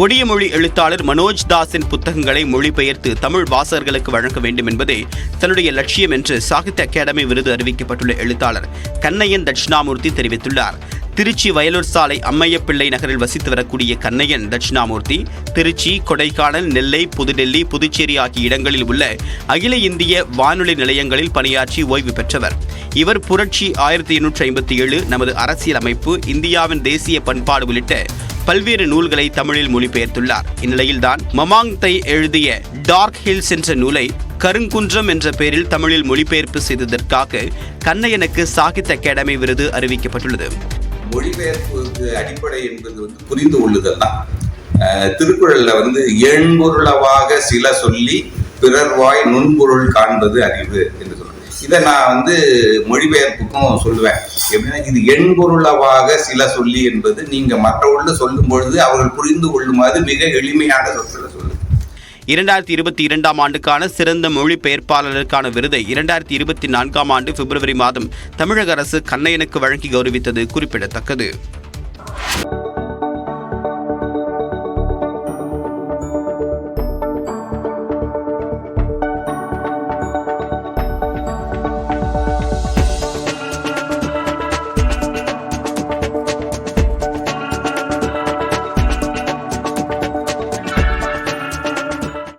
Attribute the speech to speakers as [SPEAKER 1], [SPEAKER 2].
[SPEAKER 1] ஒடிய மொழி எழுத்தாளர் மனோஜ் தாஸின் புத்தகங்களை மொழிபெயர்த்து தமிழ் வாசகர்களுக்கு வழங்க வேண்டும் என்பதே தன்னுடைய லட்சியம் என்று சாகித்ய அகாடமி விருது அறிவிக்கப்பட்டுள்ள எழுத்தாளர் கண்ணையன் தட்சிணாமூர்த்தி தெரிவித்துள்ளார். திருச்சி வயலூர் சாலை அம்மையப்பிள்ளை நகரில் வசித்து வரக்கூடிய கண்ணையன் தட்சிணாமூர்த்தி திருச்சி, கொடைக்கானல், நெல்லை, புதுடெல்லி, புதுச்சேரி ஆகிய இடங்களில் உள்ள அகில இந்திய வானொலி நிலையங்களில் பணியாற்றி ஓய்வு பெற்றவர். இவர் புரட்சி 1857, நமது அரசியல் அமைப்பு, இந்தியாவின் தேசிய பண்பாடு உள்ளிட்ட பல்வேறு நூல்களை தமிழில் மொழிபெயர்த்துள்ளார். இந்நிலையில்தான் மமாங்தை எழுதிய டார்க் ஹில்ஸ் என்ற நூலை கருங்குன்றம் என்ற பெயரில் தமிழில் மொழிபெயர்ப்பு செய்ததற்காக கண்ணையனுக்கு சாகித்ய அகாடமி விருது அறிவிக்கப்பட்டுள்ளது.
[SPEAKER 2] மொழிபெயர்ப்புக்கு அடிப்படை என்பது புரிந்து கொள்ளுதல் தான். திருக்குறள்ல எண்பொருளவாக சில சொல்லி பிறர்வாய் நுண்பொருள் காண்பது அறிவு என்று சொல்றேன். இதை நான் மொழிபெயர்ப்புக்கும் சொல்லுவேன். எப்படின்னா, இது எண்பொருளவாக சில சொல்லி என்பது நீங்க மற்றவர்கள் சொல்லும் பொழுது அவர்கள் புரிந்து கொள்ளுமாறு மிக எளிமையான சொற்களை சொல்லு.
[SPEAKER 1] 2022ஆம் ஆண்டுக்கான சிறந்த மொழிபெயர்ப்பாளருக்கான விருதை 2024ஆம் ஆண்டு பிப்ரவரி மாதம் தமிழக அரசு கண்ணையனுக்கு வழங்கி கௌரவித்தது குறிப்பிடத்தக்கது.